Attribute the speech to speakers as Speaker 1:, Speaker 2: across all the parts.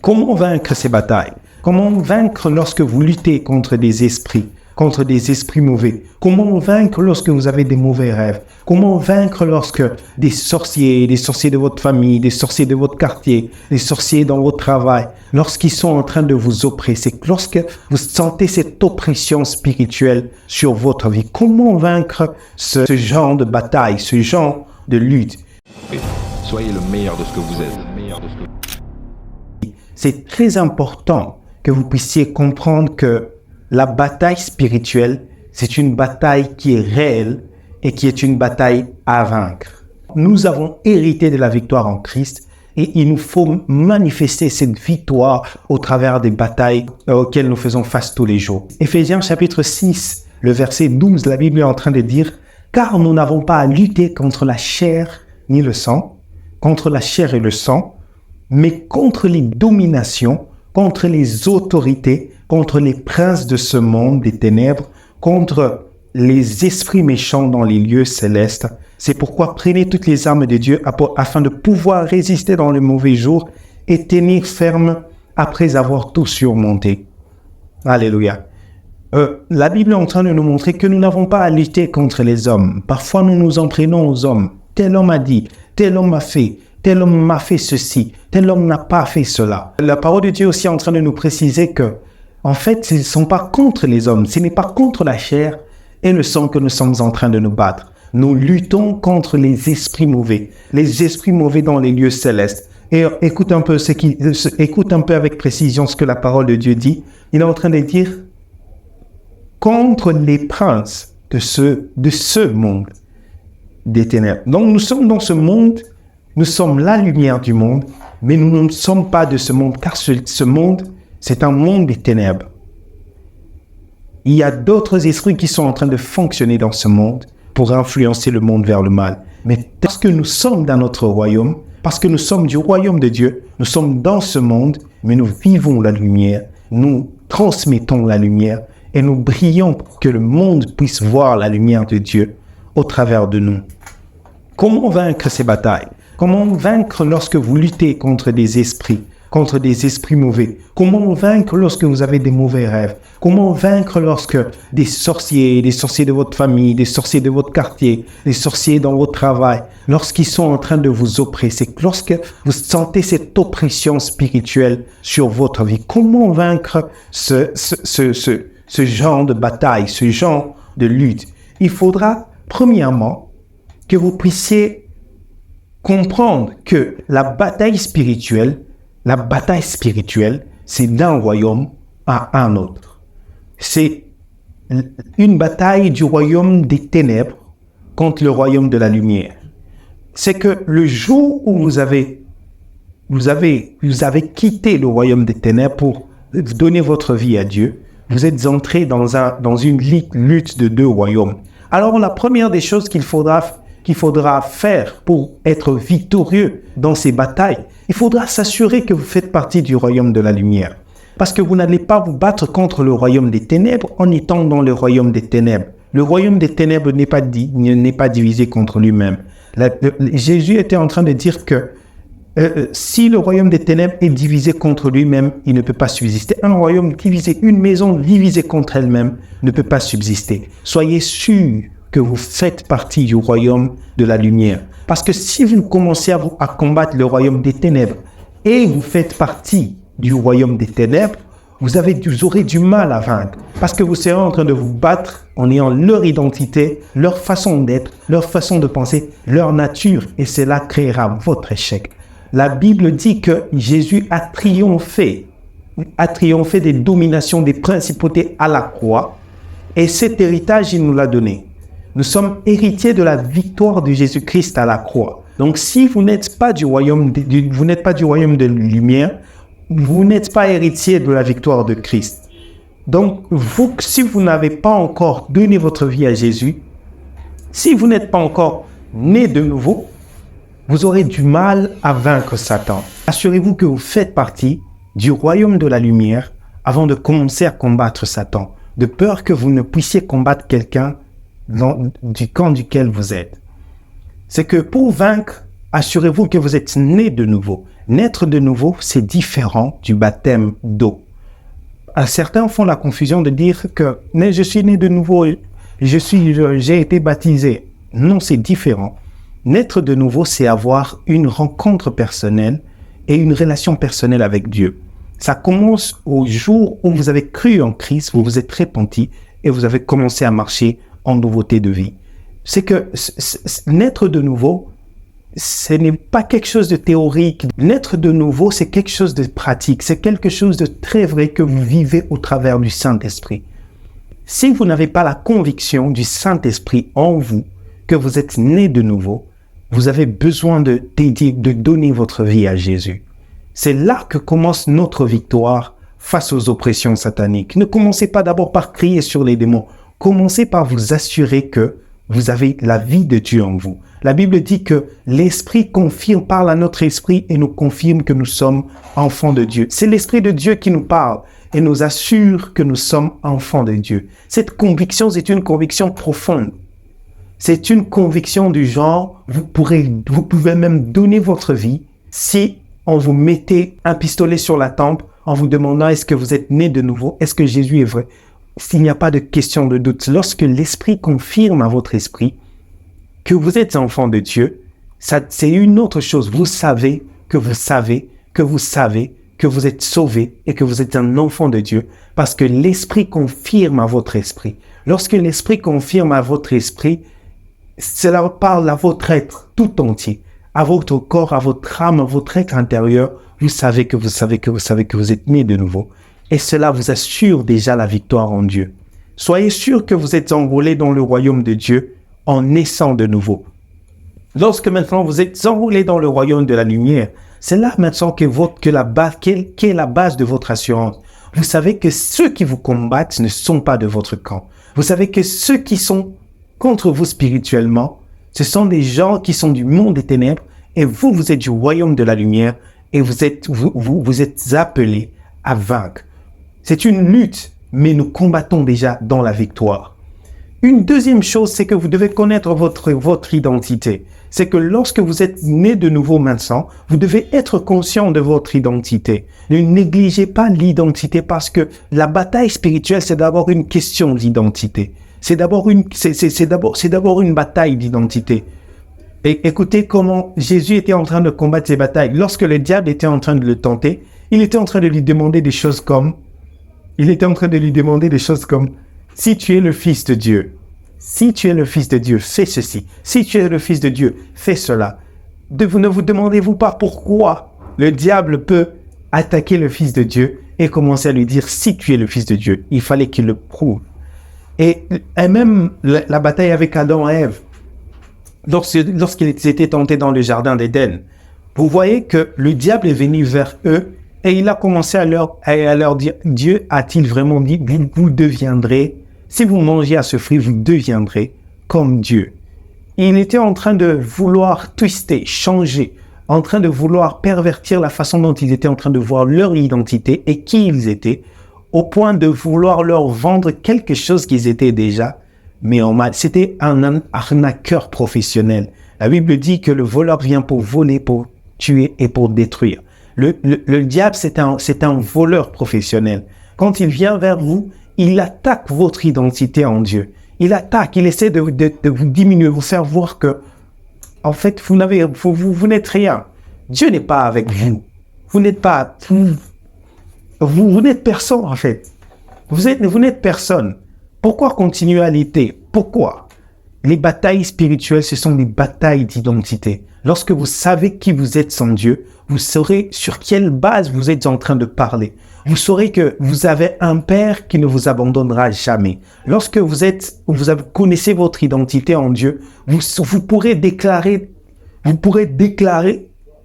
Speaker 1: Comment vaincre ces batailles? Comment vaincre lorsque vous luttez contre des esprits mauvais? Comment vaincre lorsque vous avez des mauvais rêves? Comment vaincre lorsque des sorciers de votre famille, des sorciers de votre quartier, des sorciers dans votre travail, lorsqu'ils sont en train de vous oppresser, lorsque vous sentez cette oppression spirituelle sur votre vie? Comment vaincre ce genre de bataille, ce genre de lutte?
Speaker 2: Soyez le meilleur de ce que vous êtes.
Speaker 1: C'est très important que vous puissiez comprendre que la bataille spirituelle, c'est une bataille qui est réelle et qui est une bataille à vaincre. Nous avons hérité de la victoire en Christ et il nous faut manifester cette victoire au travers des batailles auxquelles nous faisons face tous les jours. Éphésiens chapitre 6, le verset 12, la Bible est en train de dire « Car nous n'avons pas à lutter contre la chair ni le sang, contre la chair et le sang, mais contre les dominations, contre les autorités, contre les princes de ce monde des ténèbres, contre les esprits méchants dans les lieux célestes. C'est pourquoi prenez toutes les armes de Dieu afin de pouvoir résister dans le mauvais jour et tenir ferme après avoir tout surmonté. » Alléluia. La Bible est en train de nous montrer que nous n'avons pas à lutter contre les hommes. Parfois, nous nous en prenons aux hommes. Tel homme a dit, tel homme a fait. Tel homme m'a fait ceci, tel homme n'a pas fait cela. La parole de Dieu est aussi en train de nous préciser que, en fait, ce ne sont pas contre les hommes, ce n'est pas contre la chair et le sang que nous sommes en train de nous battre. Nous luttons contre les esprits mauvais dans les lieux célestes. Et écoute un peu avec précision ce que la parole de Dieu dit. Il est en train de dire contre les princes de ce monde des ténèbres. Donc nous sommes dans ce monde. Nous sommes la lumière du monde, mais nous ne sommes pas de ce monde, car ce monde, c'est un monde des ténèbres. Il y a d'autres esprits qui sont en train de fonctionner dans ce monde pour influencer le monde vers le mal. Mais parce que nous sommes dans notre royaume, parce que nous sommes du royaume de Dieu, nous sommes dans ce monde, mais nous vivons la lumière, nous transmettons la lumière et nous brillons pour que le monde puisse voir la lumière de Dieu au travers de nous. Comment vaincre ces batailles? Comment vaincre lorsque vous luttez contre des esprits mauvais? Comment vaincre lorsque vous avez des mauvais rêves? Comment vaincre lorsque des sorciers de votre famille, des sorciers de votre quartier, des sorciers dans votre travail, lorsqu'ils sont en train de vous oppresser, lorsque vous sentez cette oppression spirituelle sur votre vie? Comment vaincre ce genre de bataille, ce genre de lutte? Il faudra, premièrement, que vous puissiez comprendre que la bataille spirituelle, c'est d'un royaume à un autre. C'est une bataille du royaume des ténèbres contre le royaume de la lumière. C'est que le jour où vous avez quitté le royaume des ténèbres pour donner votre vie à Dieu, vous êtes entré dans une lutte de deux royaumes. Alors la première des choses qu'il faudra faire pour être victorieux dans ces batailles, il faudra s'assurer que vous faites partie du royaume de la lumière. Parce que vous n'allez pas vous battre contre le royaume des ténèbres en étant dans le royaume des ténèbres. Le royaume des ténèbres n'est pas divisé contre lui-même. Jésus était en train de dire que si le royaume des ténèbres est divisé contre lui-même, il ne peut pas subsister. Un royaume divisé, une maison divisée contre elle-même ne peut pas subsister. Soyez sûrs que vous faites partie du royaume de la lumière. Parce que si vous commencez à combattre le royaume des ténèbres et vous faites partie du royaume des ténèbres, vous aurez du mal à vaincre. Parce que vous serez en train de vous battre en ayant leur identité, leur façon d'être, leur façon de penser, leur nature. Et cela créera votre échec. La Bible dit que Jésus a triomphé des dominations, des principautés à la croix. Et cet héritage, il nous l'a donné. Nous sommes héritiers de la victoire de Jésus-Christ à la croix. Donc, si vous n'êtes pas du royaume de lumière, vous n'êtes pas héritier de la victoire de Christ. Donc, si vous n'avez pas encore donné votre vie à Jésus, si vous n'êtes pas encore né de nouveau, vous aurez du mal à vaincre Satan. Assurez-vous que vous faites partie du royaume de la lumière avant de commencer à combattre Satan, de peur que vous ne puissiez combattre quelqu'un du camp duquel vous êtes. C'est que pour vaincre, assurez-vous que vous êtes né de nouveau. Naître de nouveau, c'est différent du baptême d'eau. Certains font la confusion de dire que mais je suis né de nouveau, j'ai été baptisé. Non, c'est différent. Naître de nouveau, c'est avoir une rencontre personnelle et une relation personnelle avec Dieu. Ça commence au jour où vous avez cru en Christ, vous vous êtes repenti et vous avez commencé à marcher en nouveauté de vie. C'est que naître de nouveau, ce n'est pas quelque chose de théorique. Naître de nouveau, c'est quelque chose de pratique. C'est quelque chose de très vrai que vous vivez au travers du Saint-Esprit. Si vous n'avez pas la conviction du Saint-Esprit en vous, que vous êtes né de nouveau, vous avez besoin de donner votre vie à Jésus. C'est là que commence notre victoire face aux oppressions sataniques. Ne commencez pas d'abord par crier sur les démons. Commencez par vous assurer que vous avez la vie de Dieu en vous. La Bible dit que l'Esprit parle à notre esprit et nous confirme que nous sommes enfants de Dieu. C'est l'Esprit de Dieu qui nous parle et nous assure que nous sommes enfants de Dieu. Cette conviction, c'est une conviction profonde. C'est une conviction du genre, vous pouvez même donner votre vie si on vous mettait un pistolet sur la tempe en vous demandant est-ce que vous êtes né de nouveau, est-ce que Jésus est vrai? S'il n'y a pas de question de doute, lorsque l'Esprit confirme à votre esprit que vous êtes enfant de Dieu, c'est une autre chose. Vous savez que vous savez que vous savez que vous êtes sauvé et que vous êtes un enfant de Dieu parce que l'Esprit confirme à votre esprit. Lorsque l'Esprit confirme à votre esprit, cela parle à votre être tout entier, à votre corps, à votre âme, à votre être intérieur. Vous savez que vous savez que vous savez que vous êtes né de nouveau. Et cela vous assure déjà la victoire en Dieu. Soyez sûr que vous êtes enrôlés dans le royaume de Dieu en naissant de nouveau. Lorsque maintenant vous êtes enrôlés dans le royaume de la lumière, c'est là maintenant qu'est la base de votre assurance. Vous savez que ceux qui vous combattent ne sont pas de votre camp. Vous savez que ceux qui sont contre vous spirituellement, ce sont des gens qui sont du monde des ténèbres et vous êtes du royaume de la lumière et vous êtes appelés à vaincre. C'est une lutte, mais nous combattons déjà dans la victoire. Une deuxième chose, c'est que vous devez connaître votre identité. C'est que lorsque vous êtes né de nouveau maintenant, vous devez être conscient de votre identité. Ne négligez pas l'identité parce que la bataille spirituelle, c'est d'abord une question d'identité. C'est d'abord une bataille d'identité. Et écoutez comment Jésus était en train de combattre ces batailles. Lorsque le diable était en train de le tenter, il était en train de lui demander des choses comme si tu es le Fils de Dieu, si tu es le Fils de Dieu, fais ceci. Si tu es le Fils de Dieu, fais cela. Ne vous demandez-vous pas pourquoi le diable peut attaquer le Fils de Dieu et commencer à lui dire si tu es le Fils de Dieu. Il fallait qu'il le prouve. Et même la bataille avec Adam et Ève, lorsqu'ils étaient tentés dans le jardin d'Éden, vous voyez que le diable est venu vers eux et il a commencé à leur dire, Dieu a-t-il vraiment dit, vous deviendrez, si vous mangez à ce fruit, vous deviendrez comme Dieu. Il était en train de vouloir twister, changer, en train de vouloir pervertir la façon dont ils étaient en train de voir leur identité et qui ils étaient, au point de vouloir leur vendre quelque chose qu'ils étaient déjà, mais en mal. C'était un arnaqueur professionnel. La Bible dit que le voleur vient pour voler, pour tuer et pour détruire. Le diable, c'est un voleur professionnel. Quand il vient vers vous, il attaque votre identité en Dieu. Il essaie de vous diminuer, vous faire voir que, en fait, vous n'êtes rien. Dieu n'est pas avec vous. Vous n'êtes pas, vous n'êtes personne, en fait. Vous n'êtes personne. Pourquoi continuer à l'été? Pourquoi? Les batailles spirituelles, ce sont des batailles d'identité. Lorsque vous savez qui vous êtes sans Dieu, vous saurez sur quelle base vous êtes en train de parler. Vous saurez que vous avez un Père qui ne vous abandonnera jamais. Lorsque vous connaissez votre identité en Dieu, vous pourrez déclarer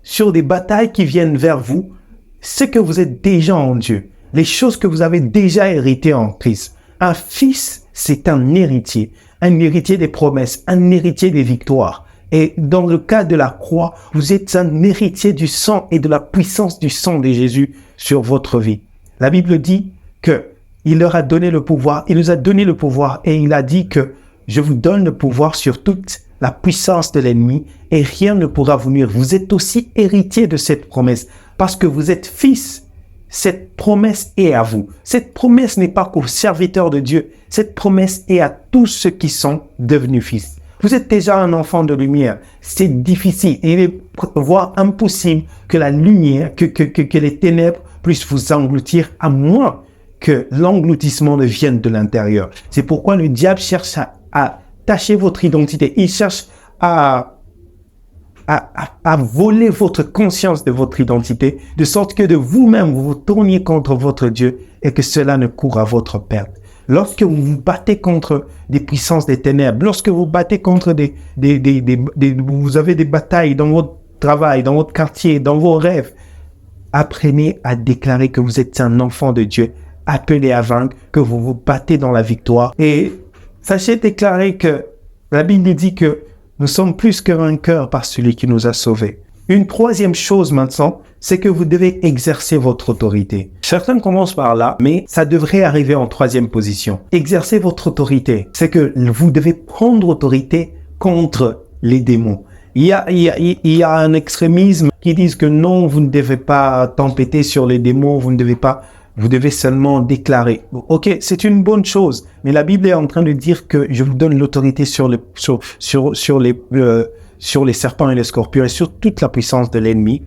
Speaker 1: sur des batailles qui viennent vers vous, ce que vous êtes déjà en Dieu, les choses que vous avez déjà héritées en Christ. Un fils, c'est un héritier des promesses, un héritier des victoires. Et dans le cas de la croix, vous êtes un héritier du sang et de la puissance du sang de Jésus sur votre vie. La Bible dit que il leur a donné le pouvoir, il nous a donné le pouvoir et il a dit que je vous donne le pouvoir sur toute la puissance de l'ennemi et rien ne pourra vous nuire. Vous êtes aussi héritier de cette promesse parce que vous êtes fils. Cette promesse est à vous. Cette promesse n'est pas qu'aux serviteurs de Dieu. Cette promesse est à tous ceux qui sont devenus fils. Vous êtes déjà un enfant de lumière. C'est difficile. Il est voire impossible que la lumière, que les ténèbres puissent vous engloutir à moins que l'engloutissement ne vienne de l'intérieur. C'est pourquoi le diable cherche à tacher votre identité. Il cherche à voler votre conscience de votre identité, de sorte que de vous-même, vous vous tourniez contre votre Dieu et que cela ne court à votre perte. Lorsque vous vous battez contre des puissances des ténèbres, lorsque vous battez contre vous avez des batailles dans votre travail, dans votre quartier, dans vos rêves, apprenez à déclarer que vous êtes un enfant de Dieu, appelé à vaincre, que vous vous battez dans la victoire. Et sachez déclarer que la Bible dit que nous sommes plus que vainqueurs par celui qui nous a sauvés. Une troisième chose maintenant, c'est que vous devez exercer votre autorité. Certains commencent par là, mais ça devrait arriver en troisième position. Exercer votre autorité, c'est que vous devez prendre autorité contre les démons. Il y a un extrémisme qui dit que non, vous ne devez pas tempêter sur les démons, vous devez seulement déclarer. Ok, c'est une bonne chose, mais la Bible est en train de dire que je vous donne l'autorité sur les serpents et les scorpions et sur toute la puissance de l'ennemi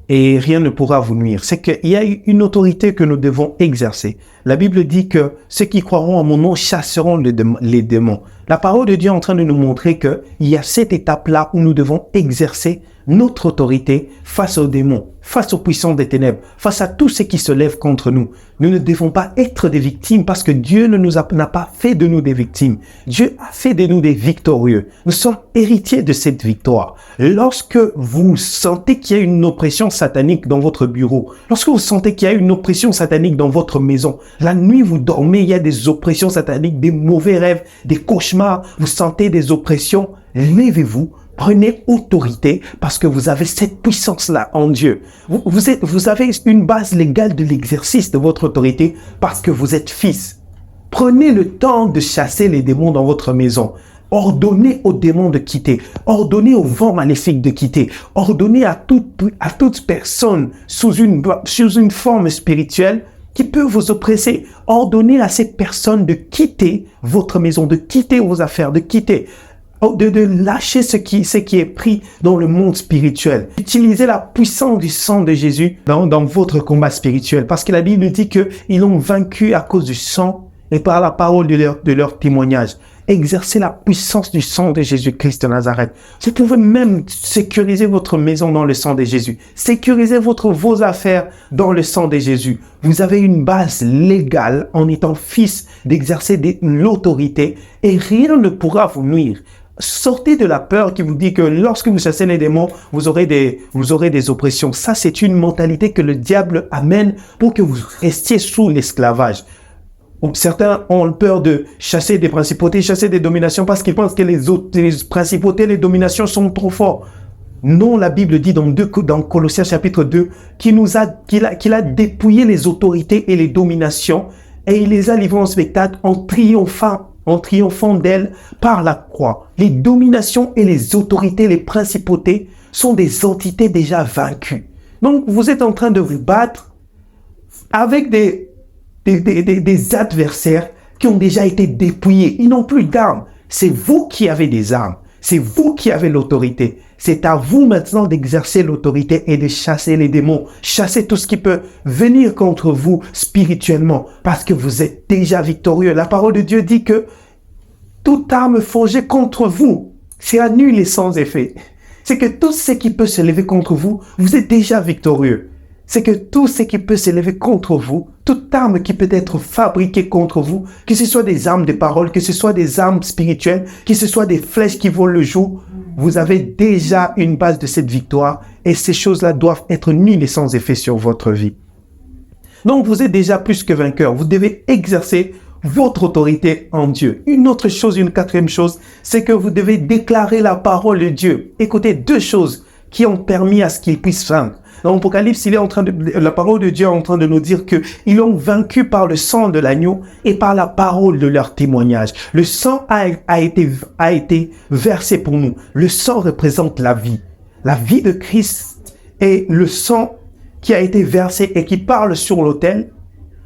Speaker 1: et rien ne pourra vous nuire. C'est qu'il y a une autorité que nous devons exercer. La Bible dit que ceux qui croiront en mon nom chasseront les démons. La parole de Dieu est en train de nous montrer qu'il y a cette étape-là où nous devons exercer notre autorité face aux démons, face aux puissances des ténèbres, face à tous ceux qui se lèvent contre nous. Nous ne devons pas être des victimes parce que Dieu n'a pas fait de nous des victimes. Dieu a fait de nous des victorieux. Nous sommes héritiers de cette victoire. Lorsque vous sentez qu'il y a une oppression satanique dans votre bureau, lorsque vous sentez qu'il y a une oppression satanique dans votre maison, la nuit vous dormez, il y a des oppressions sataniques, des mauvais rêves, des cauchemars, vous sentez des oppressions, levez-vous. Prenez autorité parce que vous avez cette puissance-là en Dieu. Vous avez une base légale de l'exercice de votre autorité parce que vous êtes fils. Prenez le temps de chasser les démons dans votre maison. Ordonnez aux démons de quitter. Ordonnez aux vents maléfiques de quitter. Ordonnez à toute personne sous une forme spirituelle qui peut vous oppresser. Ordonnez à cette personne de quitter votre maison, de quitter vos affaires, de lâcher ce qui est pris dans le monde spirituel. Utilisez la puissance du sang de Jésus dans votre combat spirituel. Parce que la Bible dit qu'ils l'ont vaincu à cause du sang et par la parole de leur témoignage. Exercez la puissance du sang de Jésus-Christ de Nazareth. Vous pouvez même sécuriser votre maison dans le sang de Jésus. Sécurisez vos affaires dans le sang de Jésus. Vous avez une base légale en étant fils d'exercer l'autorité et rien ne pourra vous nuire. Sortez de la peur qui vous dit que lorsque vous chassez les démons, vous aurez des oppressions. Ça, c'est une mentalité que le diable amène pour que vous restiez sous l'esclavage. Certains ont peur de chasser des principautés, chasser des dominations parce qu'ils pensent que les principautés, les dominations sont trop forts. Non, la Bible dit dans Colossiens chapitre 2 qu'il a dépouillé les autorités et les dominations et il les a livrées en spectacle en triomphant d'elles par la croix. Les dominations et les autorités, les principautés sont des entités déjà vaincues. Donc, vous êtes en train de vous battre avec des adversaires qui ont déjà été dépouillés. Ils n'ont plus d'armes. C'est vous qui avez des armes. C'est vous qui avez l'autorité. C'est à vous maintenant d'exercer l'autorité et de chasser les démons. Chasser tout ce qui peut venir contre vous spirituellement parce que vous êtes déjà victorieux. La parole de Dieu dit que toute arme forgée contre vous sera nulle et sans effet. C'est que tout ce qui peut se lever contre vous, vous êtes déjà victorieux. C'est que tout ce qui peut s'élever contre vous, toute arme qui peut être fabriquée contre vous, que ce soit des armes de parole, que ce soit des armes spirituelles, que ce soit des flèches qui volent le jour, vous avez déjà une base de cette victoire et ces choses-là doivent être nulles et sans effet sur votre vie. Donc vous êtes déjà plus que vainqueur. Vous devez exercer votre autorité en Dieu. Une autre chose, une quatrième chose, c'est que vous devez déclarer la parole de Dieu. Écoutez, deux choses qui ont permis à ce qu'il puisse vaincre. Dans l'Apocalypse, la parole de Dieu est en train de nous dire que ils l'ont vaincu par le sang de l'agneau et par la parole de leur témoignage. Le sang a été versé pour nous. Le sang représente la vie. La vie de Christ est le sang qui a été versé et qui parle sur l'autel.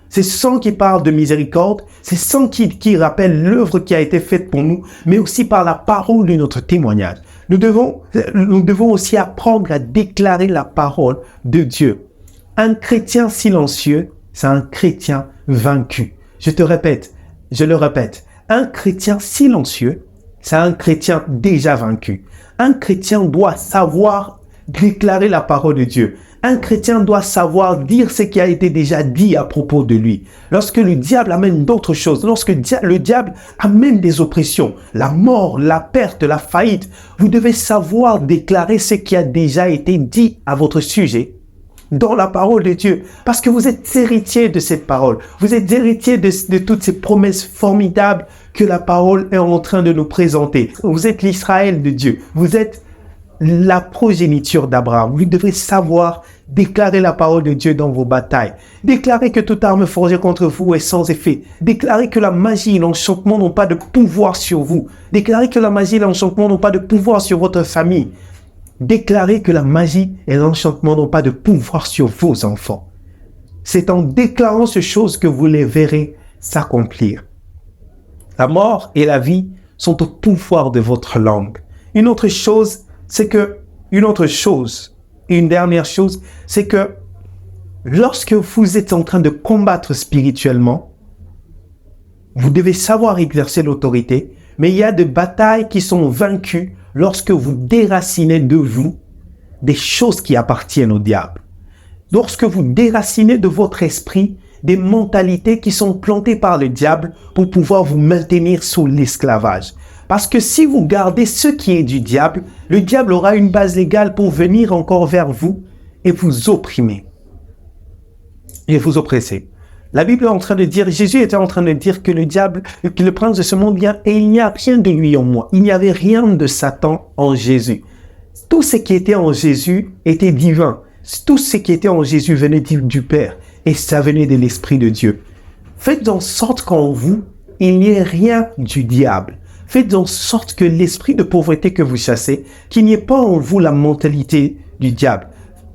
Speaker 1: C'est sang qui parle de miséricorde, c'est sang qui rappelle l'œuvre qui a été faite pour nous, mais aussi par la parole de notre témoignage. Nous devons aussi apprendre à déclarer la parole de Dieu. Un chrétien silencieux, c'est un chrétien vaincu. Je le répète, un chrétien silencieux, c'est un chrétien déjà vaincu. Un chrétien doit savoir déclarer la parole de Dieu. Un chrétien doit savoir dire ce qui a été déjà dit à propos de lui. Lorsque le diable amène d'autres choses, lorsque le diable amène des oppressions, la mort, la perte, la faillite, vous devez savoir déclarer ce qui a déjà été dit à votre sujet dans la parole de Dieu. Parce que vous êtes héritier de cette parole. Vous êtes héritier de toutes ces promesses formidables que la parole est en train de nous présenter. Vous êtes l'Israël de Dieu. Vous êtes la progéniture d'Abraham. Vous devez savoir déclarer la parole de Dieu dans vos batailles. Déclarer que toute arme forgée contre vous est sans effet. Déclarer que la magie et l'enchantement n'ont pas de pouvoir sur vous. Déclarer que la magie et l'enchantement n'ont pas de pouvoir sur votre famille. Déclarer que la magie et l'enchantement n'ont pas de pouvoir sur vos enfants. C'est en déclarant ces choses que vous les verrez s'accomplir. La mort et la vie sont au pouvoir de votre langue. Une dernière chose, c'est que lorsque vous êtes en train de combattre spirituellement, vous devez savoir exercer l'autorité, mais il y a des batailles qui sont vaincues lorsque vous déracinez de vous des choses qui appartiennent au diable. Lorsque vous déracinez de votre esprit des mentalités qui sont plantées par le diable pour pouvoir vous maintenir sous l'esclavage. Parce que si vous gardez ce qui est du diable, le diable aura une base légale pour venir encore vers vous et vous opprimer. Et vous oppresser. La Bible est en train de dire, Jésus était en train de dire que le diable, que le prince de ce monde vient et il n'y a rien de lui en moi. Il n'y avait rien de Satan en Jésus. Tout ce qui était en Jésus était divin. Tout ce qui était en Jésus venait du Père et ça venait de l'Esprit de Dieu. Faites en sorte qu'en vous, il n'y ait rien du diable. Faites en sorte que l'esprit de pauvreté que vous chassez, qu'il n'y ait pas en vous la mentalité du diable.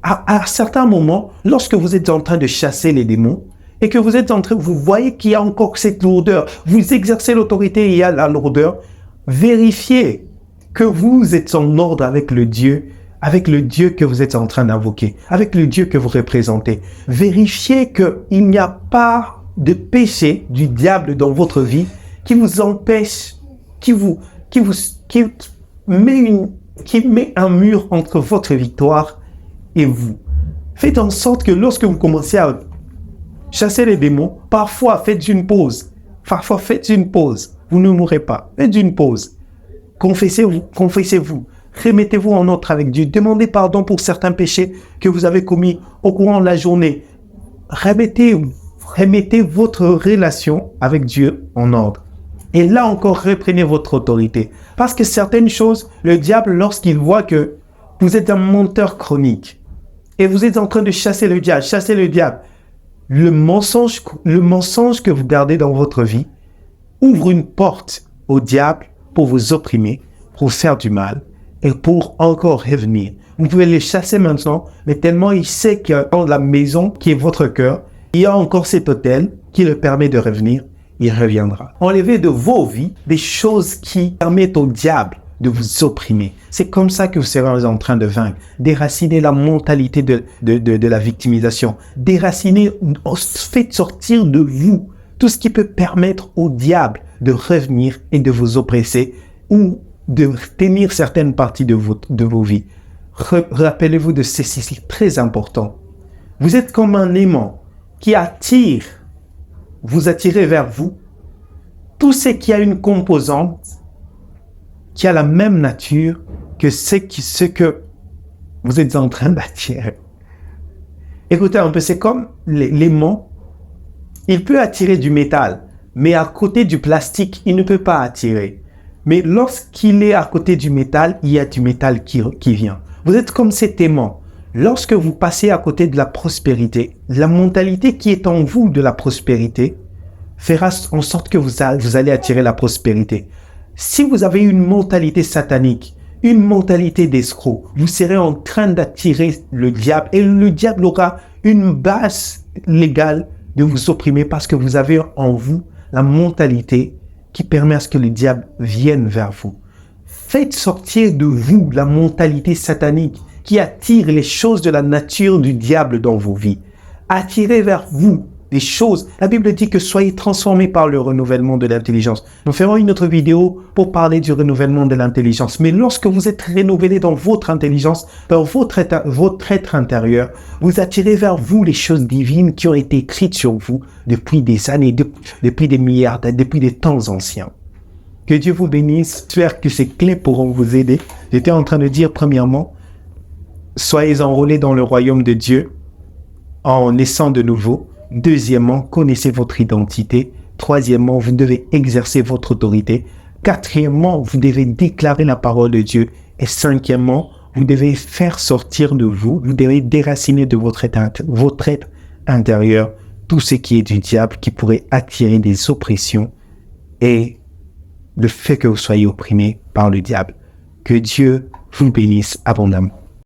Speaker 1: À certains moments, lorsque vous êtes en train de chasser les démons, et que vous voyez qu'il y a encore cette lourdeur, vous exercez l'autorité et il y a la lourdeur, vérifiez que vous êtes en ordre avec le Dieu que vous êtes en train d'invoquer, avec le Dieu que vous représentez. Vérifiez qu'il n'y a pas de péché du diable dans votre vie qui vous empêche, qui met un mur entre votre victoire et vous. Faites en sorte que lorsque vous commencez à chasser les démons, parfois faites une pause. Vous ne mourrez pas. Faites une pause. Confessez-vous. Remettez-vous en ordre avec Dieu. Demandez pardon pour certains péchés que vous avez commis au courant de la journée. Remettez votre relation avec Dieu en ordre. Et là encore, reprenez votre autorité. Parce que certaines choses, le diable, lorsqu'il voit que vous êtes un menteur chronique et vous êtes en train de chasser le diable, le mensonge que vous gardez dans votre vie ouvre une porte au diable pour vous opprimer, pour vous faire du mal et pour encore revenir. Vous pouvez les chasser maintenant, mais tellement il sait que dans la maison qui est votre cœur, il y a encore cet autel qui le permet de revenir. Il reviendra. Enlevez de vos vies des choses qui permettent au diable de vous opprimer. C'est comme ça que vous serez en train de vaincre. Déraciner la mentalité de la victimisation. Faites sortir de vous tout ce qui peut permettre au diable de revenir et de vous oppresser ou de tenir certaines parties de vos vies. Rappelez-vous de ceci, c'est très important. Vous êtes comme un aimant qui attire, vous attirez vers vous tout ce qui a une composante qui a la même nature que ce que vous êtes en train d'attirer. Écoutez un peu, c'est comme l'aimant. Il peut attirer du métal, mais à côté du plastique, il ne peut pas attirer. Mais lorsqu'il est à côté du métal, il y a du métal qui vient. Vous êtes comme cet aimant. Lorsque vous passez à côté de la prospérité, la mentalité qui est en vous de la prospérité fera en sorte que vous allez attirer la prospérité. Si vous avez une mentalité satanique, une mentalité d'escroc, vous serez en train d'attirer le diable et le diable aura une base légale de vous opprimer parce que vous avez en vous la mentalité qui permet à ce que le diable vienne vers vous. Faites sortir de vous la mentalité satanique qui attire les choses de la nature du diable dans vos vies. Attirez vers vous des choses. La Bible dit que soyez transformés par le renouvellement de l'intelligence. Nous ferons une autre vidéo pour parler du renouvellement de l'intelligence. Mais lorsque vous êtes renouvelé dans votre intelligence, dans votre être intérieur, vous attirez vers vous les choses divines qui ont été écrites sur vous depuis des années, depuis des milliards d'années, depuis des temps anciens. Que Dieu vous bénisse. J'espère que ces clés pourront vous aider. J'étais en train de dire, premièrement, soyez enrôlés dans le royaume de Dieu en naissant de nouveau. Deuxièmement, connaissez votre identité. Troisièmement, vous devez exercer votre autorité. Quatrièmement, vous devez déclarer la parole de Dieu. Et cinquièmement, vous devez faire sortir de vous, vous devez déraciner de votre être intérieur tout ce qui est du diable qui pourrait attirer des oppressions et le fait que vous soyez opprimé par le diable. Que Dieu vous bénisse abondamment.